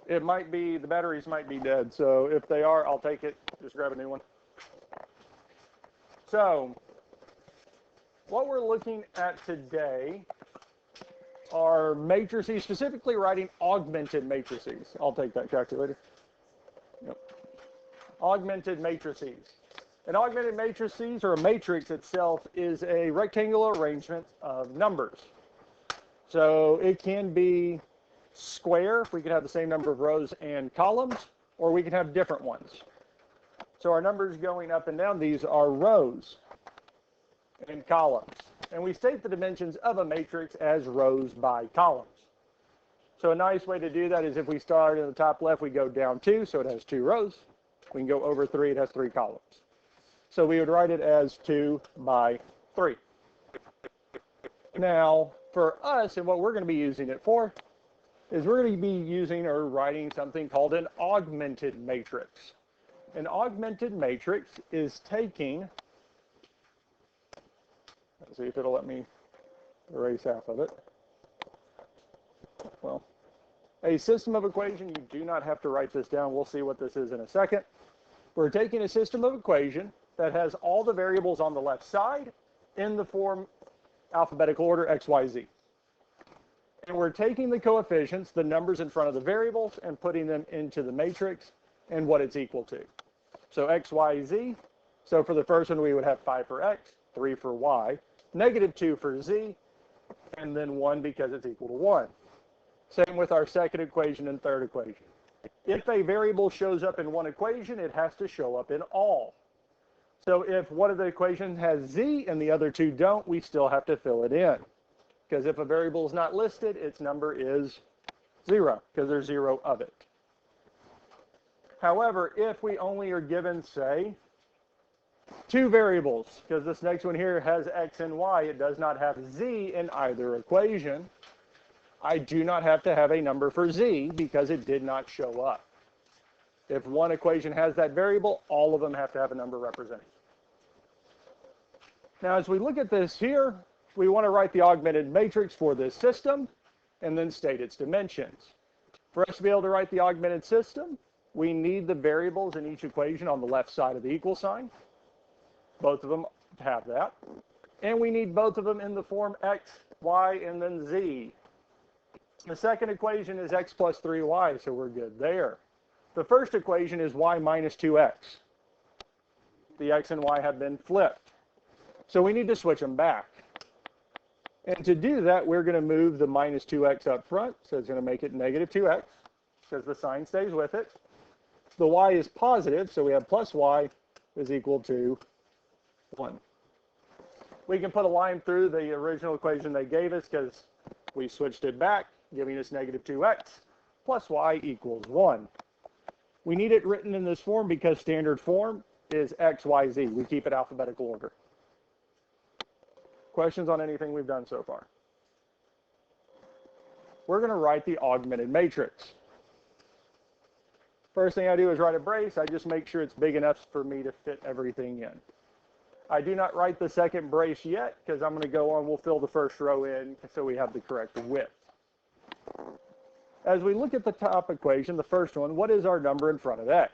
It might be, the batteries might be dead. So if they are, I'll take it. Just grab a new one. So what we're looking at today are matrices, specifically writing augmented matrices. I'll take that calculator. Yep. Augmented matrices. An augmented matrices, or a matrix itself, is a rectangular arrangement of numbers. So it can be square, if we can have the same number of rows and columns, or we can have different ones. So our numbers going up and down, these are rows and columns. And we state the dimensions of a matrix as rows by columns. So a nice way to do that is if we start in the top left, we go down 2, so it has 2 rows. We can go over 3, it has 3 columns. So we would write it as 2 by 3. Now, for us, and what we're going to be using it for, is we're going to be using or writing something called an augmented matrix. An augmented matrix is taking, let's see if it'll let me erase half of it. Well, a system of equation, you do not have to write this down. We'll see what this is in a second. We're taking a system of equation that has all the variables on the left side in the form alphabetical order X, Y, Z. And we're taking the coefficients, the numbers in front of the variables, and putting them into the matrix and what it's equal to. So X, Y, Z. So for the first one, we would have 5 for X, 3 for Y, -2 for Z, and then 1 because it's equal to 1. Same with our second equation and third equation. If a variable shows up in one equation, it has to show up in all. So if one of the equations has Z and the other two don't, we still have to fill it in. Because if a variable is not listed, its number is 0, because there's 0 of it. However, if we only are given, say, 2 variables, because this next one here has X and Y, it does not have Z in either equation, I do not have to have a number for Z because it did not show up. If one equation has that variable, all of them have to have a number representing. Now, as we look at this here, we want to write the augmented matrix for this system and then state its dimensions. For us to be able to write the augmented system, we need the variables in each equation on the left side of the equal sign. Both of them have that. And we need both of them in the form X, Y, and then Z. The second equation is X plus 3Y, so we're good there. The first equation is Y minus 2X. The X and Y have been flipped. So we need to switch them back. And to do that, we're going to move the minus 2x up front. So it's going to make it -2x because the sign stays with it. The y is positive, so we have plus y is equal to 1. We can put a line through the original equation they gave us because we switched it back, giving us -2x plus y equals 1. We need it written in this form because standard form is X, Y, Z. We keep it alphabetical order. Questions on anything we've done so far? We're going to write the augmented matrix. First thing I do is write a brace. I just make sure it's big enough for me to fit everything in. I do not write the second brace yet because I'm going to go on, we'll fill the first row in so we have the correct width. As we look at the top equation, the first one, what is our number in front of X?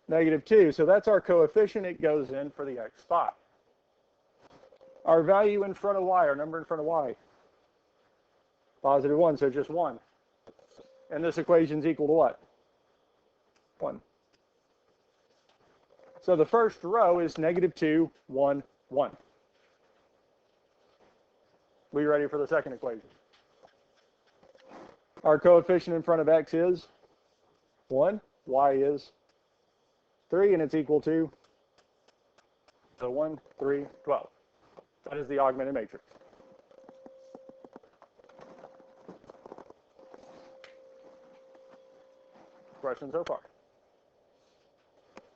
-2, so that's our coefficient. It goes in for the X spot. Our value in front of Y, our number in front of Y, +1, so just 1. And this equation is equal to what? 1. So the first row is -2, 1, 1. We ready for the second equation? Our coefficient in front of X is 1, Y is 3, and it's equal to, so 1, 3, 12. That is the augmented matrix. Questions so far?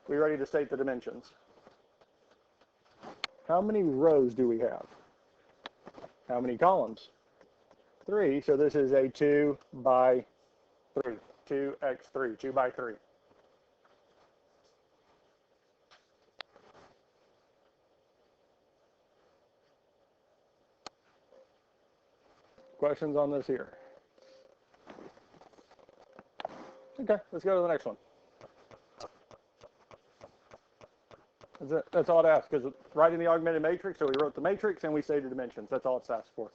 We ready to state the dimensions? How many rows do we have? How many columns? 3, so this is a 2 by 3. 2x3, 2 by 3. Questions on this here? Okay, let's go to the next one. That's it. That's all it asks, because writing the augmented matrix, so we wrote the matrix and we stated dimensions. That's all it's asked for.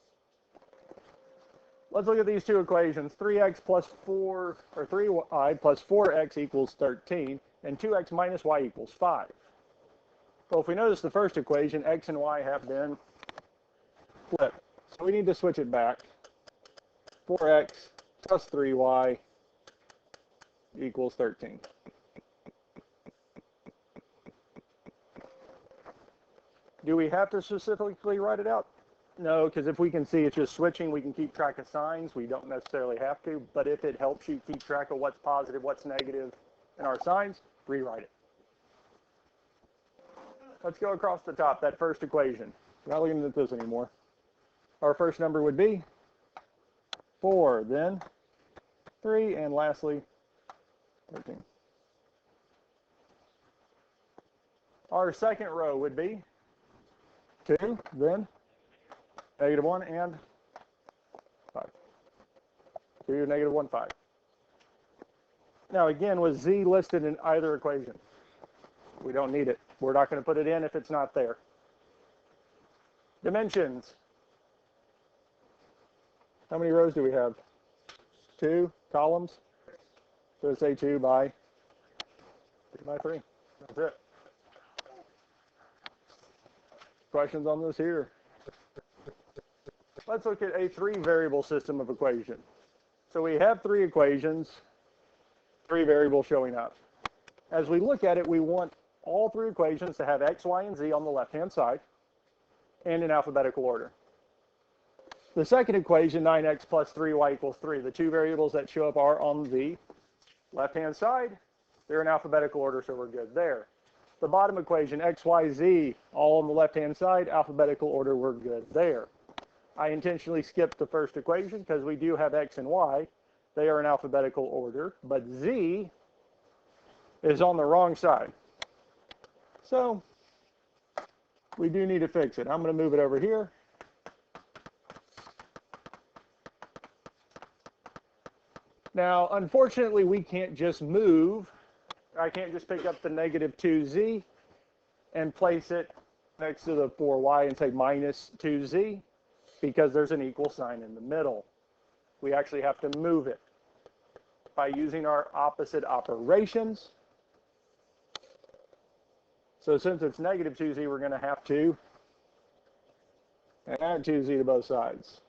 Let's look at these two equations. 3x plus 4, or 3y plus 4x equals 13, and 2x minus y equals 5. Well, if we notice the first equation, x and y have been flipped. So we need to switch it back. 4x plus 3y equals 13. Do we have to specifically write it out? No, because if we can see it's just switching, we can keep track of signs. We don't necessarily have to, but if it helps you keep track of what's positive, what's negative in our signs, rewrite it. Let's go across the top, that first equation. We're not looking at this anymore. Our first number would be 4, then 3, and lastly, 13. Our second row would be 2, then -1 and 5. 2, -1, 5. Now again, was z listed in either equation? We don't need it. We're not going to put it in if it's not there. Dimensions. How many rows do we have? 2 columns. So say 2 by 3. That's it. Questions on this here? Let's look at a 3-variable system of equations. So we have 3 equations, 3 variables showing up. As we look at it, we want all 3 equations to have x, y, and z on the left-hand side and in alphabetical order. The second equation, 9x plus 3y equals 3, the 2 variables that show up are on the left-hand side. They're in alphabetical order, so we're good there. The bottom equation, x, y, z, all on the left-hand side, alphabetical order, we're good there. I intentionally skipped the first equation because we do have x and y. They are in alphabetical order, but z is on the wrong side. So we do need to fix it. I'm going to move it over here. Now, unfortunately, we can't just move. I can't just pick up the -2z and place it next to the 4y and say minus 2z because there's an equal sign in the middle. We actually have to move it by using our opposite operations. So since it's -2z, we're going to have to add 2z to both sides.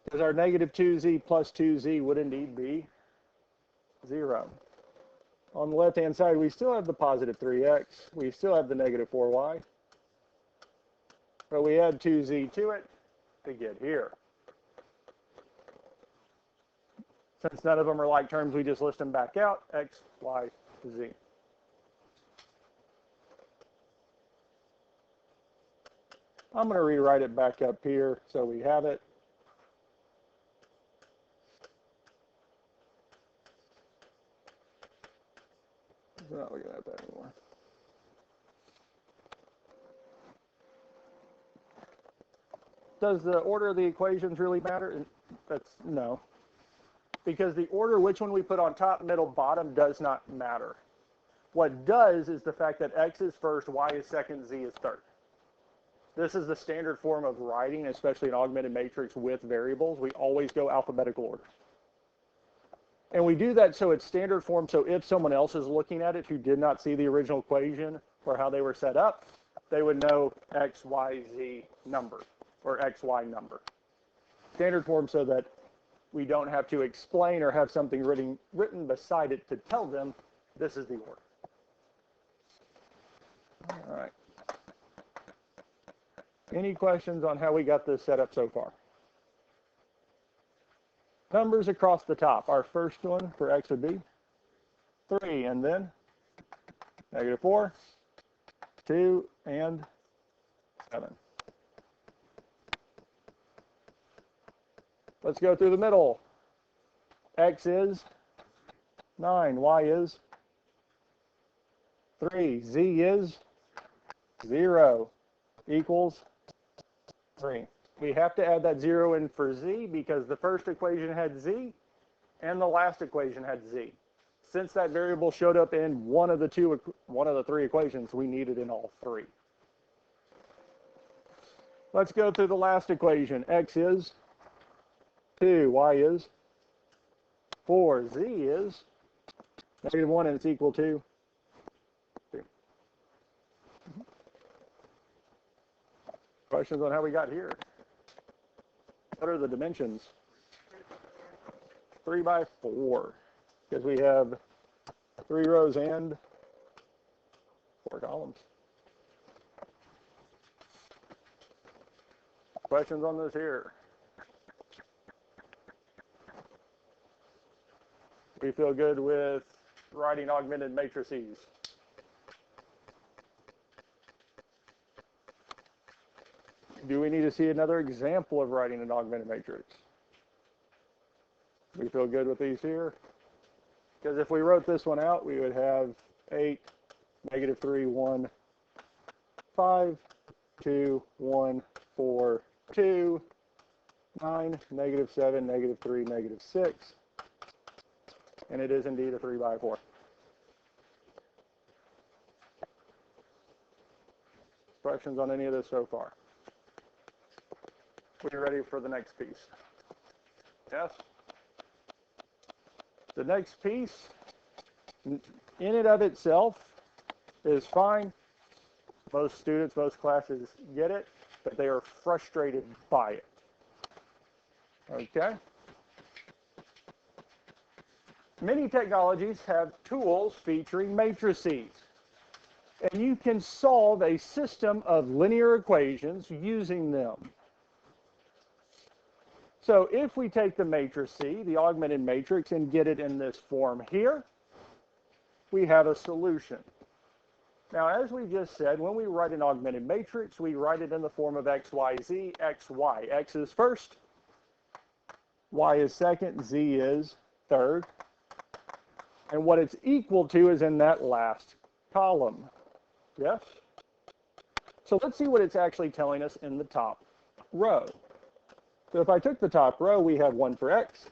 Because our -2z plus 2z would indeed be 0. On the left-hand side, we still have the positive 3x. We still have the -4y. But we add 2z to it to get here. Since none of them are like terms, we just list them back out, x, y, z. I'm going to rewrite it back up here so we have it. We're not looking at that anymore. Does the order of the equations really matter? That's no. Because the order, which one we put on top, middle, bottom, does not matter. What does is the fact that x is first, y is second, z is third. This is the standard form of writing, especially an augmented matrix with variables. We always go alphabetical order. And we do that so it's standard form, so if someone else is looking at it who did not see the original equation or how they were set up, they would know x, y, z number or x, y number. Standard form so that we don't have to explain or have something written beside it to tell them this is the order. All right. Any questions on how we got this set up so far? Numbers across the top. Our first one for x would be 3, and then -4, 2, and 7. Let's go through the middle. X is 9, y is 3, z is 0, equals 3. We have to add that 0 in for z because the first equation had z and the last equation had z. Since that variable showed up in one of the three equations, we need it in all three. Let's go through the last equation. X is 2, y is 4, z is -1, and it's equal to 2. Questions on how we got here? What are the dimensions? 3 by 4, because we have 3 rows and 4 columns. Questions on this here? We feel good with writing augmented matrices. Do we need to see another example of writing an augmented matrix? We feel good with these here? Because if we wrote this one out, we would have 8, -3, 1, 5, 2, 1, 4, 2, 9, -7, -3, -6. And it is indeed a 3 by 4. Questions on any of this so far? We're ready for the next piece. Yes? The next piece, in and of itself, is fine. Most students, most classes get it, but they are frustrated by it. Okay? Many technologies have tools featuring matrices, and you can solve a system of linear equations using them. So if we take the matrix C, the augmented matrix, and get it in this form here, we have a solution. Now, as we just said, when we write an augmented matrix, we write it in the form of x, y, z, x, y. X is first, y is second, z is third. And what it's equal to is in that last column. Yes? So let's see what it's actually telling us in the top row. So if I took the top row, we have 1 for x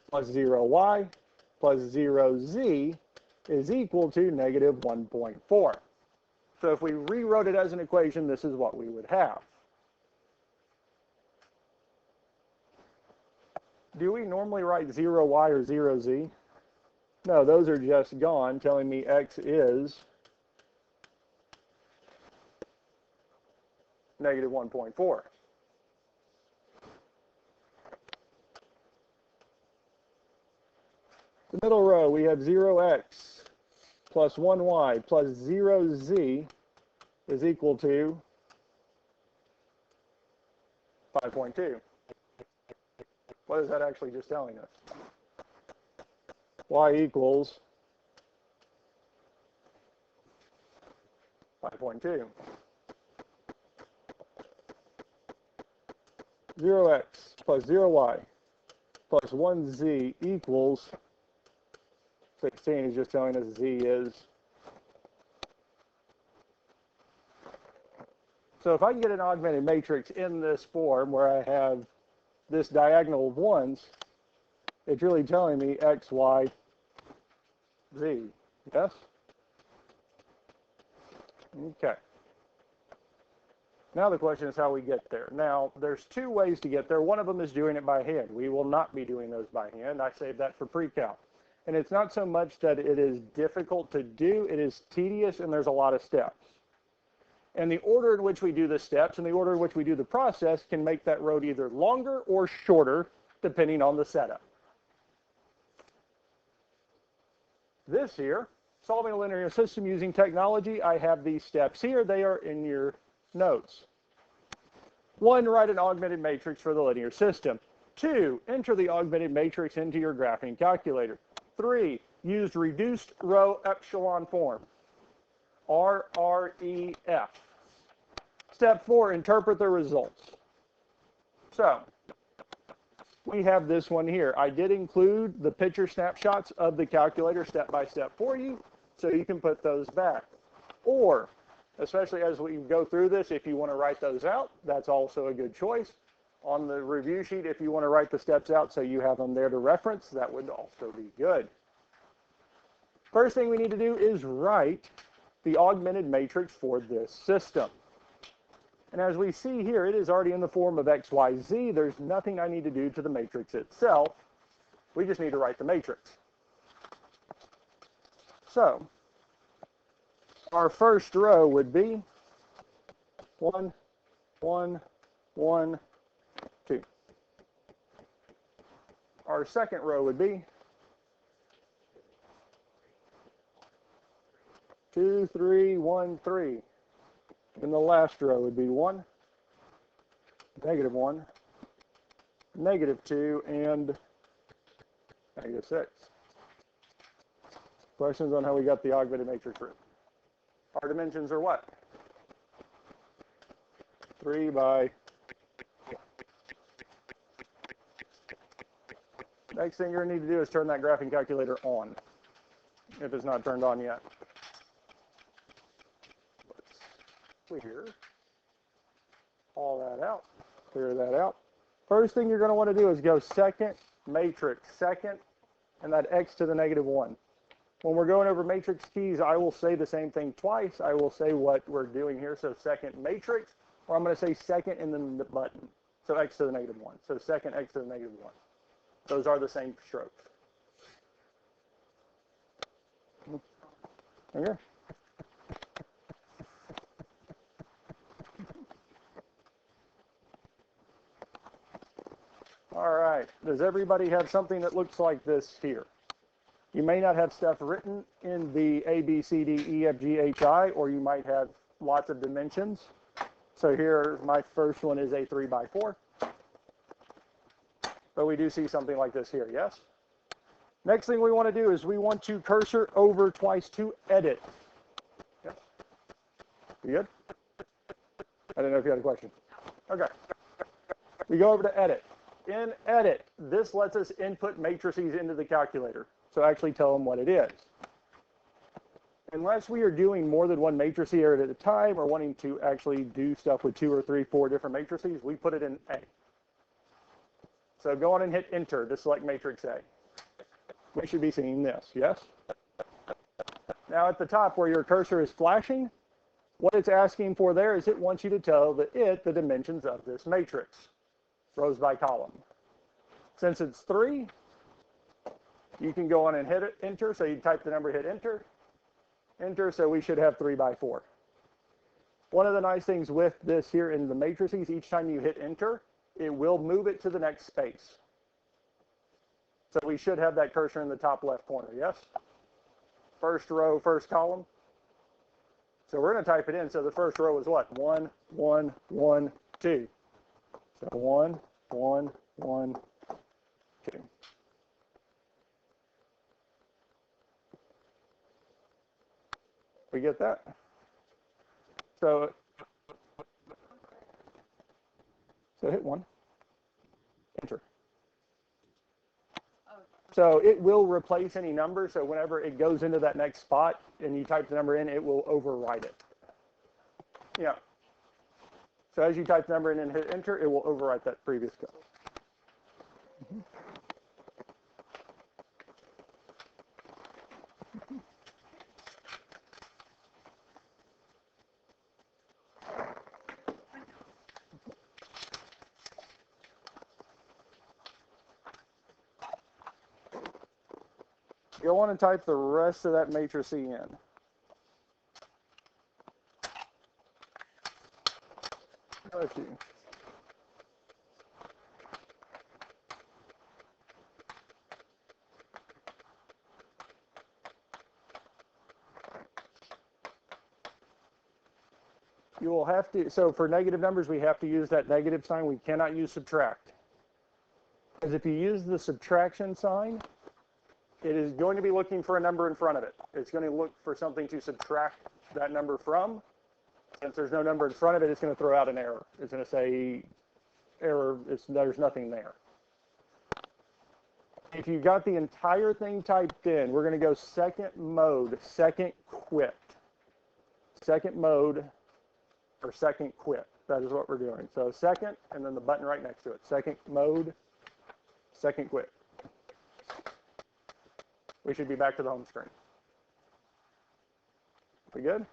plus 0y plus 0z is equal to -1.4. So if we rewrote it as an equation, this is what we would have. Do we normally write 0y or 0z? No, those are just gone, telling me x is -1.4. The middle row, we have 0x plus 1y plus 0z is equal to 5.2. What is that actually just telling us? Y equals 5.2. 0x plus 0y plus 1z equals 16 is just telling us z is. So if I can get an augmented matrix in this form where I have this diagonal of 1s, it's really telling me x, y, z. Yes? Okay. Now the question is how we get there. Now, there's 2 ways to get there. One of them is doing it by hand. We will not be doing those by hand. I saved that for pre-calc. And it's not so much that it is difficult to do, it is tedious, and there's a lot of steps. And the order in which we do the steps and the order in which we do the process can make that road either longer or shorter, depending on the setup. This here, solving a linear system using technology, I have these steps here. They are in your notes. 1, write an augmented matrix for the linear system. 2, enter the augmented matrix into your graphing calculator. 3, use reduced row echelon form. RREF. Step 4, interpret the results. So, we have this one here. I did include the picture snapshots of the calculator step by step for you, so you can put those back. Or, especially as we go through this, if you want to write those out, that's also a good choice. on the review sheet, if you want to write the steps out so you have them there to reference, that would also be good. First thing we need to do is write the augmented matrix for this system. And as we see here, it is already in the form of x, y, z. There's nothing I need to do to the matrix itself. We just need to write the matrix. So our first row would be 1, 1, 1, 2. Our second row would be 2, 3, 1, 3. And the last row would be 1, -1, -2, and -6. Questions on how we got the augmented matrix written? Our dimensions are what? 3 by. Next thing you're going to need to do is turn that graphing calculator on, if it's not turned on yet. Let's clear all that out. Clear that out. First thing you're going to want to do is go second matrix, second, and that x to the -1. When we're going over matrix keys, I will say the same thing twice. I will say what we're doing here, so second matrix, or I'm going to say second and then the button, so x to the -1. So second x to the -1. Those are the same strokes. Okay. All right. Does everybody have something that looks like this here? You may not have stuff written in the A, B, C, D, E, F, G, H, I, or you might have lots of dimensions. So here, my first one is a 3 by 4. But we do see something like this here, yes? Next thing we want to do is we want to cursor over twice to edit. Yes? You good? I didn't know if you had a question. Okay. We go over to edit. In edit, this lets us input matrices into the calculator. So actually tell them what it is. Unless we are doing more than one matrix here at a time or wanting to actually do stuff with 2 or 3, 4 different matrices, we put it in A. So go on and hit enter to select matrix A. We should be seeing this, yes? Now at the top where your cursor is flashing, what it's asking for there is it wants you to tell the dimensions of this matrix, rows by column. Since it's 3, you can go on and hit it, enter. So you type the number, hit enter, enter. So we should have 3 by 4. One of the nice things with this here in the matrices, each time you hit enter, it will move it to the next space. So we should have that cursor in the top left corner, yes? First row, first column. So we're going to type it in. So the first row is what? 1, 1, 1, 2. So 1, 1, 1, 2. We get that? So hit 1, enter. So it will replace any number. So whenever it goes into that next spot and you type the number in, it will overwrite it. Yeah. So as you type the number in and hit enter, it will overwrite that previous code. Go on and type the rest of that matrix in. Let's see. You will have to, so for negative numbers, we have to use that negative sign. We cannot use subtract. Because if you use the subtraction sign, it is going to be looking for a number in front of it. It's going to look for something to subtract that number from. Since there's no number in front of it, it's going to throw out an error. It's going to say error, there's nothing there. If you got the entire thing typed in, we're going to go second mode, second quit. Second mode, or second quit. That is what we're doing. So second, and then the button right next to it. Second mode, second quit. We should be back to the home screen. We good?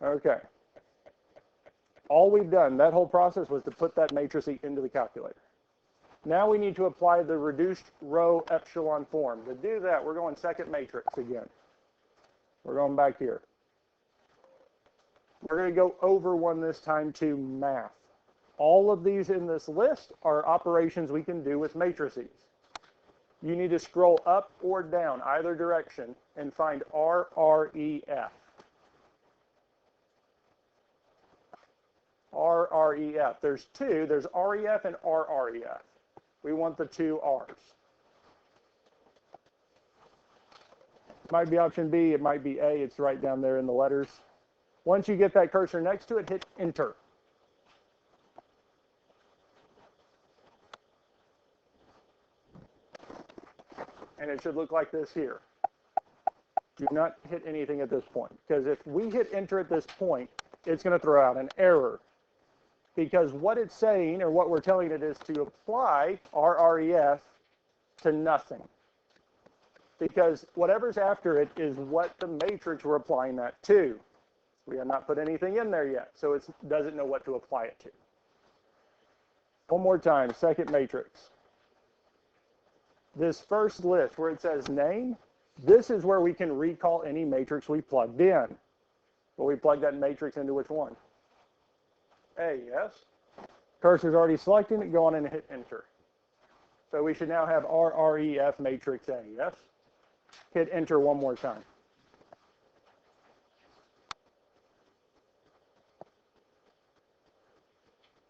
Okay. All we've done, that whole process was to put that matrix into the calculator. Now we need to apply the reduced row epsilon form. To do that, we're going second matrix again. We're going back here. We're going to go over one this time to math. All of these in this list are operations we can do with matrices. You need to scroll up or down either direction and find RREF. RREF. There's two. There's REF and RREF. We want the two R's. It might be option B. It might be A. It's right down there in the letters. Once you get that cursor next to it, hit enter. And it should look like this here. Do not hit anything at this point, because if we hit enter at this point, it's going to throw out an error. Because what it's saying, or what we're telling it, is to apply RREF to nothing. Because whatever's after it is what the matrix we're applying that to. We have not put anything in there yet, so it doesn't know what to apply it to. One more time, second matrix. This first list where it says name, this is where we can recall any matrix we plugged in. Well, we plugged that matrix into which one? A, yes? Cursor's already selecting it, go on and hit enter. So we should now have RREF matrix A, yes? Hit enter one more time.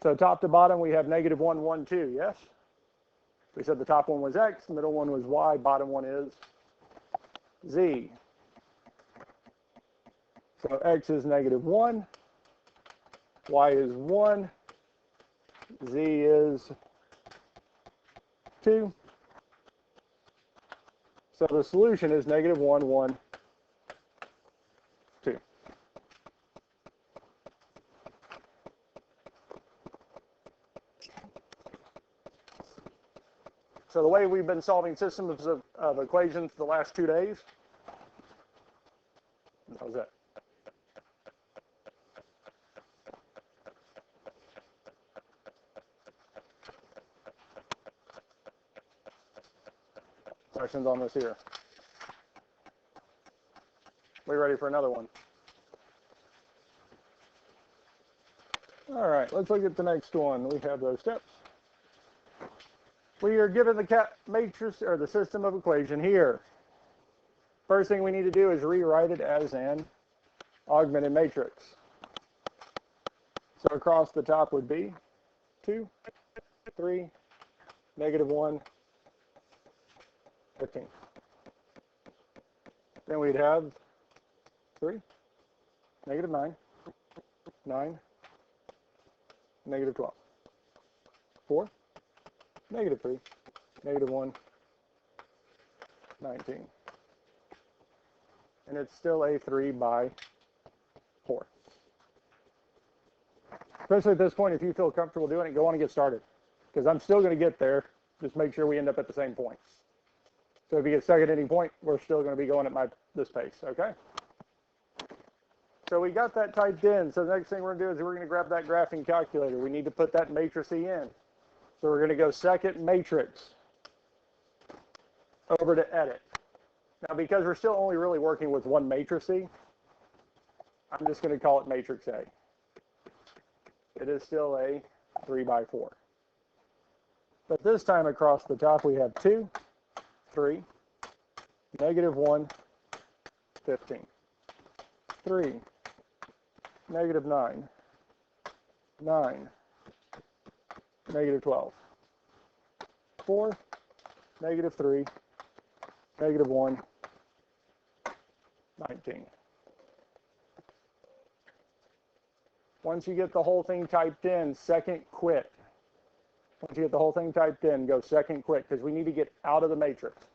So top to bottom, we have -1, 1, 2, yes? We said the top one was X, middle one was Y, bottom one is Z. So X is -1, Y is 1, Z is 2. So the solution is -1, 1, 2. So the way we've been solving systems of equations the last 2 days, how's that? Questions on this here? We ready for another one? All right, let's look at the next one. We have those steps. We are given the matrix, or the system of equation here. First thing we need to do is rewrite it as an augmented matrix. So across the top would be 2, 3, -1, 15. Then we'd have 3, -9, 9, -12, 4, -3, -1, 19. And it's still a 3 by 4. Especially at this point, if you feel comfortable doing it, go on and get started. Because I'm still going to get there. Just make sure we end up at the same point. So if you get stuck at any point, we're still going to be going at this pace, okay? So we got that typed in. So the next thing we're going to do is we're going to grab that graphing calculator. We need to put that matrix in. So we're going to go second matrix over to edit. Now, because we're still only really working with one matrix, I'm just going to call it matrix A. It is still a 3 by 4. But this time across the top, we have 2, 3, -1, 15, 3, -9, 9, -12, 4, -3, -1, 19. Once you get the whole thing typed in, second quit. Once you get the whole thing typed in, go second quit, because we need to get out of the matrix.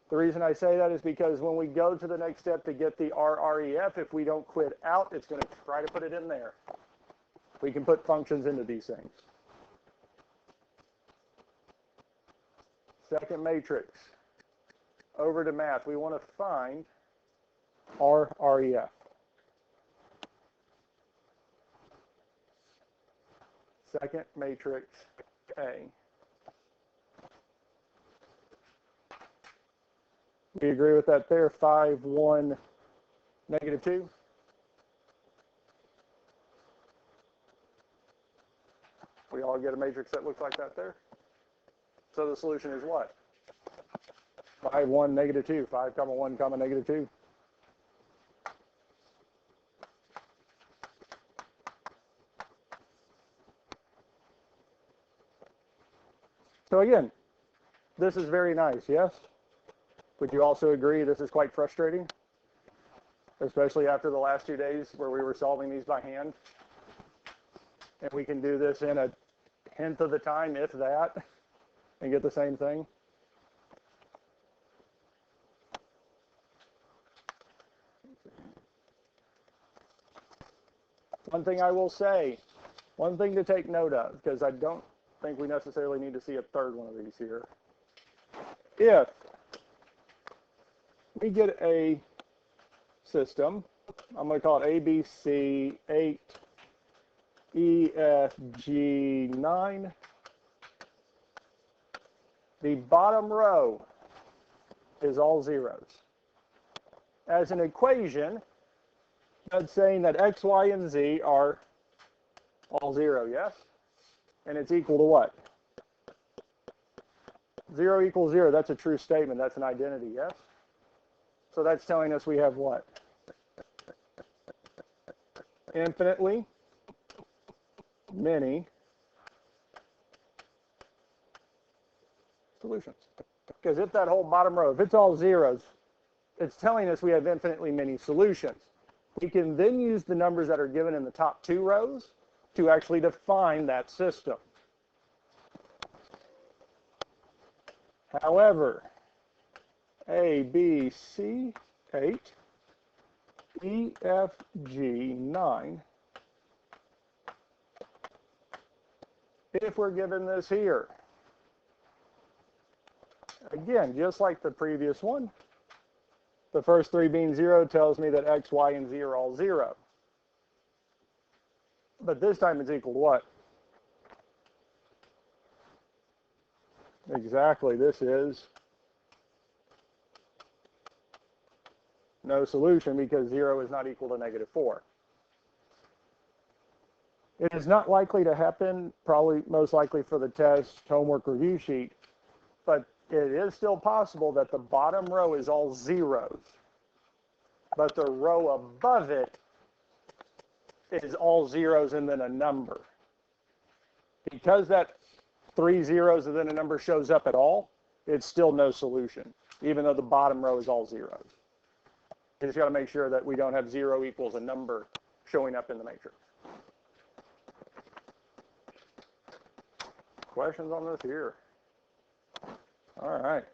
The reason I say that is because when we go to the next step to get the RREF, if we don't quit out, it's going to try to put it in there. We can put functions into these things. Second matrix. Over to math. We want to find our REF. Second matrix A. We agree with that there. 5, 1, -2. We all get a matrix that looks like that there. So the solution is what? 5, 1, -2. 5, 1, -2. So again, this is very nice, yes? Would you also agree this is quite frustrating? Especially after the last 2 days where we were solving these by hand. And we can do this in a tenth of the time, if that, and get the same thing. One thing I will say, one thing to take note of, because I don't think we necessarily need to see a third one of these here. If we get a system, I'm going to call it ABC 8, EFG 9. The bottom row is all zeros. As an equation, that's saying that X, Y, and Z are all 0, yes? And it's equal to what? 0 equals 0. That's a true statement. That's an identity, yes? So that's telling us we have what? Infinitely many solutions. Because if that whole bottom row, if it's all zeros, it's telling us we have infinitely many solutions. We can then use the numbers that are given in the top 2 rows to actually define that system. However, A, B, C, 8, E, F, G, 9. If we're given this here, again, just like the previous one, the first 3 being 0 tells me that X, Y, and Z are all 0. But this time it's equal to what? Exactly, this is no solution because 0 is not equal to -4. It is not likely to happen, probably most likely for the test homework review sheet, but it is still possible that the bottom row is all zeros, but the row above it is all zeros and then a number. Because that 3 zeros and then a number shows up at all, it's still no solution, even though the bottom row is all zeros. You just got to make sure that we don't have 0 equals a number showing up in the matrix. Questions on this here? All right.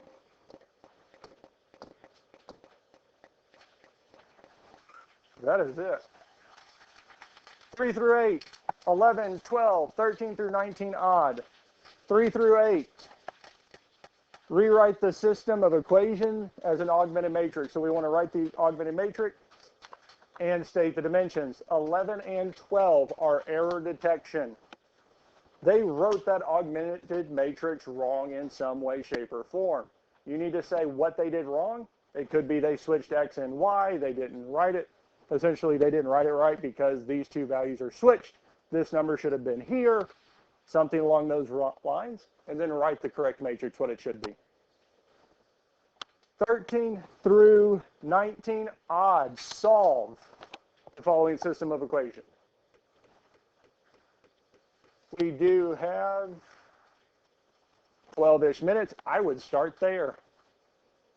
That is it. 3 through 8, 11, 12, 13 through 19 odd. 3 through 8. Rewrite the system of equation as an augmented matrix. So we want to write the augmented matrix and state the dimensions. 11 and 12 are error detection. They wrote that augmented matrix wrong in some way, shape, or form. You need to say what they did wrong. It could be they switched X and Y. They didn't write it. Essentially, they didn't write it right because these 2 values are switched. This number should have been here, something along those lines, and then write the correct matrix, what it should be. 13 through 19 odd. Solve the following system of equations. We do have 12-ish minutes. I would start there.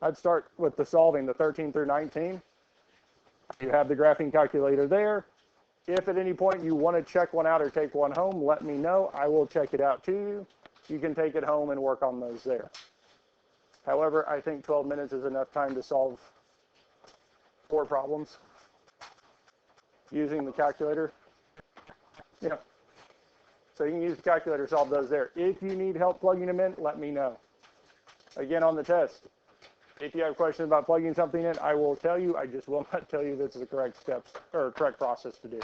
I'd start with the solving, the 13 through 19. You have the graphing calculator there. If at any point you want to check one out or take one home, let me know. I will check it out to you. You can take it home and work on those there. However, I think 12 minutes is enough time to solve 4 problems using the calculator. Yeah. So you can use the calculator to solve those there. If you need help plugging them in, let me know. Again, on the test, if you have questions about plugging something in, I will tell you. I just will not tell you this is the correct steps or correct process to do.